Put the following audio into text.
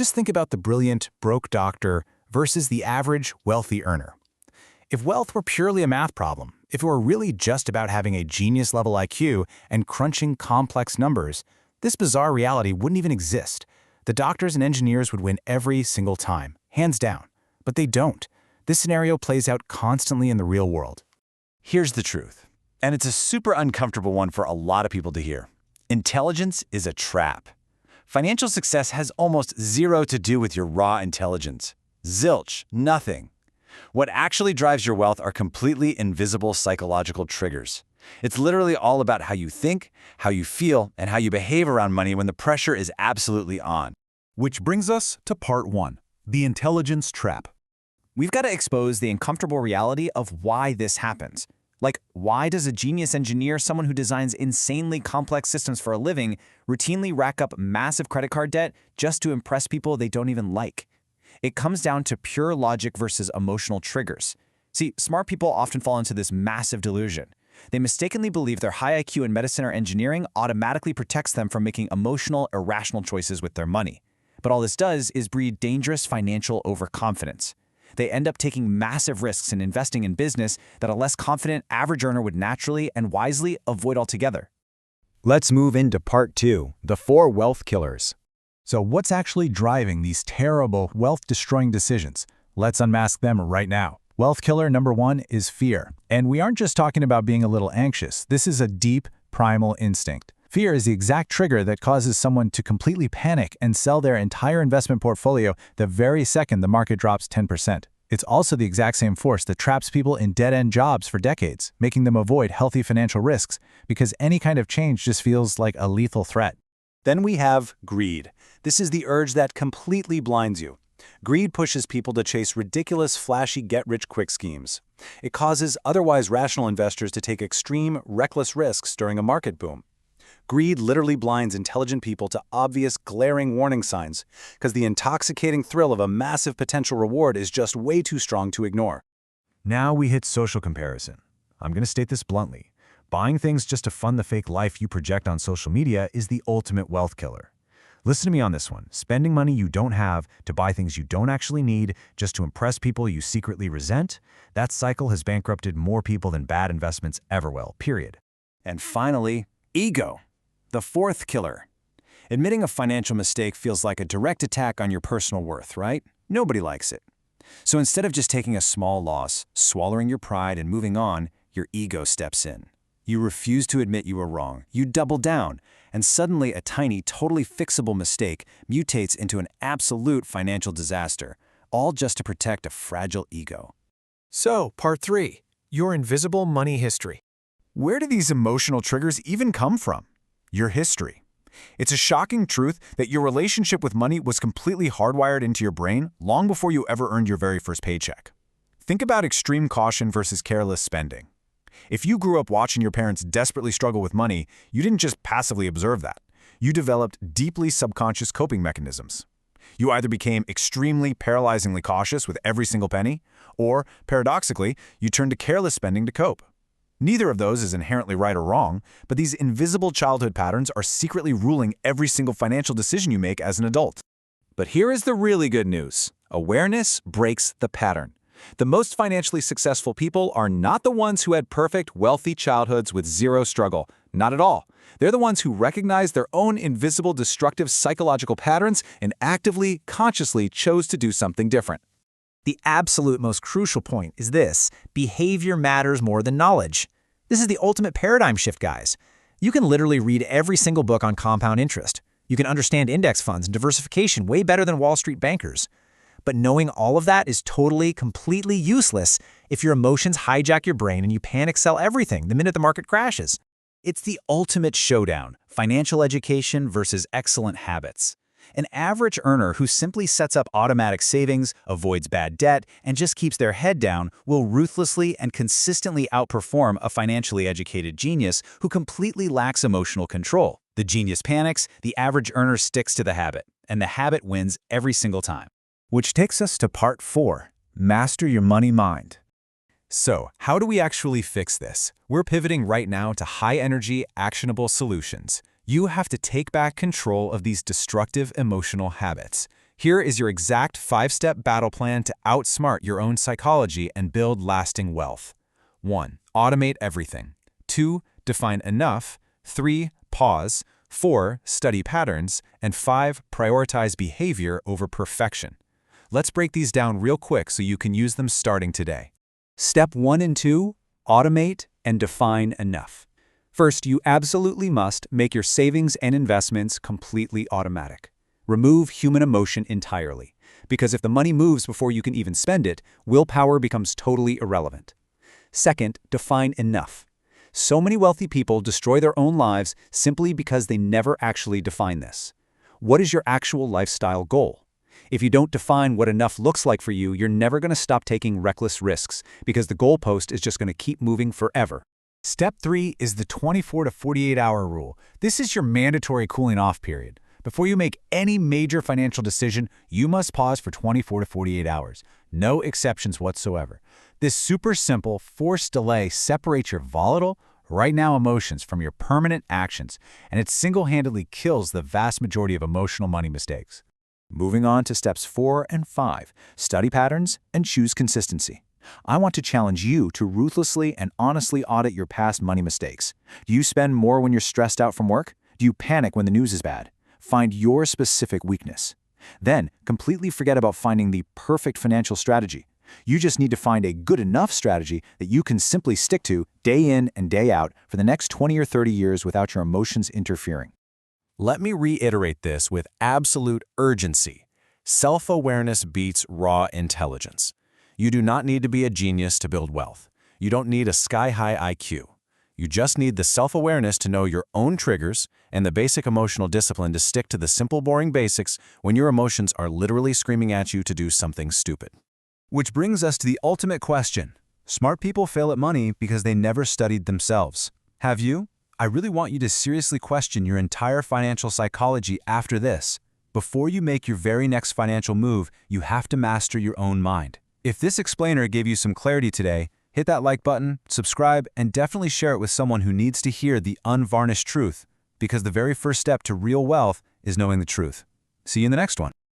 Just think about the brilliant, broke doctor versus the average, wealthy earner. If wealth were purely a math problem, if it were really just about having a genius-level IQ and crunching complex numbers, this bizarre reality wouldn't even exist. The doctors and engineers would win every single time, hands down. But they don't. This scenario plays out constantly in the real world. Here's the truth, and it's a super uncomfortable one for a lot of people to hear. Intelligence is a trap. Financial success has almost zero to do with your raw intelligence. Zilch, nothing. What actually drives your wealth are completely invisible psychological triggers. It's literally all about how you think, how you feel, and how you behave around money when the pressure is absolutely on. Which brings us to part 1, the intelligence trap. We've got to expose the uncomfortable reality of why this happens. Like, why does a genius engineer, someone who designs insanely complex systems for a living, routinely rack up massive credit card debt just to impress people they don't even like? It comes down to pure logic versus emotional triggers. See, smart people often fall into this massive delusion. They mistakenly believe their high IQ in medicine or engineering automatically protects them from making emotional, irrational choices with their money. But all this does is breed dangerous financial overconfidence. They end up taking massive risks in investing in business that a less confident average earner would naturally and wisely avoid altogether. Let's move into part 2, the 4 wealth killers. So what's actually driving these terrible, wealth-destroying decisions? Let's unmask them right now. Wealth killer number 1 is fear. And we aren't just talking about being a little anxious. This is a deep, primal instinct. Fear is the exact trigger that causes someone to completely panic and sell their entire investment portfolio the very second the market drops 10%. It's also the exact same force that traps people in dead-end jobs for decades, making them avoid healthy financial risks because any kind of change just feels like a lethal threat. Then we have greed. This is the urge that completely blinds you. Greed pushes people to chase ridiculous, flashy, get-rich-quick schemes. It causes otherwise rational investors to take extreme, reckless risks during a market boom. Greed literally blinds intelligent people to obvious, glaring warning signs, because the intoxicating thrill of a massive potential reward is just way too strong to ignore. Now we hit social comparison. I'm going to state this bluntly. Buying things just to fund the fake life you project on social media is the ultimate wealth killer. Listen to me on this one. Spending money you don't have to buy things you don't actually need just to impress people you secretly resent, that cycle has bankrupted more people than bad investments ever will, period. And finally, ego. The 4th killer. Admitting a financial mistake feels like a direct attack on your personal worth, right? Nobody likes it. So instead of just taking a small loss, swallowing your pride and moving on, your ego steps in. You refuse to admit you were wrong. You double down. And suddenly a tiny, totally fixable mistake mutates into an absolute financial disaster, all just to protect a fragile ego. So, part 3, your invisible money history. Where do these emotional triggers even come from? Your history. It's a shocking truth that your relationship with money was completely hardwired into your brain long before you ever earned your very first paycheck. Think about extreme caution versus careless spending. If you grew up watching your parents desperately struggle with money, you didn't just passively observe that. You developed deeply subconscious coping mechanisms. You either became extremely paralyzingly cautious with every single penny, or, paradoxically, you turned to careless spending to cope. Neither of those is inherently right or wrong, but these invisible childhood patterns are secretly ruling every single financial decision you make as an adult. But here is the really good news. Awareness breaks the pattern. The most financially successful people are not the ones who had perfect, wealthy childhoods with zero struggle. Not at all. They're the ones who recognize their own invisible, destructive psychological patterns and actively, consciously chose to do something different. The absolute most crucial point is this: behavior matters more than knowledge. This is the ultimate paradigm shift, guys. You can literally read every single book on compound interest. You can understand index funds and diversification way better than Wall Street bankers. But knowing all of that is totally, completely useless if your emotions hijack your brain and you panic sell everything the minute the market crashes. It's the ultimate showdown: financial education versus excellent habits. An average earner who simply sets up automatic savings, avoids bad debt, and just keeps their head down will ruthlessly and consistently outperform a financially educated genius who completely lacks emotional control. The genius panics, the average earner sticks to the habit, and the habit wins every single time. Which takes us to part 4, master your money mind. So, how do we actually fix this? We're pivoting right now to high-energy, actionable solutions. You have to take back control of these destructive emotional habits. Here is your exact 5-step battle plan to outsmart your own psychology and build lasting wealth. 1. Automate everything. 2. Define enough. 3. Pause. 4. Study patterns. And 5. Prioritize behavior over perfection. Let's break these down real quick so you can use them starting today. Step 1 and 2, automate and define enough. First, you absolutely must make your savings and investments completely automatic. Remove human emotion entirely, because if the money moves before you can even spend it, willpower becomes totally irrelevant. Second, define enough. So many wealthy people destroy their own lives simply because they never actually define this. What is your actual lifestyle goal? If you don't define what enough looks like for you, you're never going to stop taking reckless risks because the goalpost is just going to keep moving forever. Step 3 is the 24 to 48-hour rule. This is your mandatory cooling off period. Before you make any major financial decision, you must pause for 24 to 48 hours. No exceptions whatsoever. This super simple, forced delay separates your volatile, right-now emotions from your permanent actions, and it single-handedly kills the vast majority of emotional money mistakes. Moving on to steps 4 and 5, study patterns and choose consistency. I want to challenge you to ruthlessly and honestly audit your past money mistakes. Do you spend more when you're stressed out from work? Do you panic when the news is bad? Find your specific weakness. Then, completely forget about finding the perfect financial strategy. You just need to find a good enough strategy that you can simply stick to day in and day out for the next 20 or 30 years without your emotions interfering. Let me reiterate this with absolute urgency. Self-awareness beats raw intelligence. You do not need to be a genius to build wealth. You don't need a sky-high IQ. You just need the self-awareness to know your own triggers and the basic emotional discipline to stick to the simple, boring basics when your emotions are literally screaming at you to do something stupid. Which brings us to the ultimate question. Smart people fail at money because they never studied themselves. Have you? I really want you to seriously question your entire financial psychology after this. Before you make your very next financial move, you have to master your own mind. If this explainer gave you some clarity today, hit that like button, subscribe, and definitely share it with someone who needs to hear the unvarnished truth, because the very first step to real wealth is knowing the truth. See you in the next one.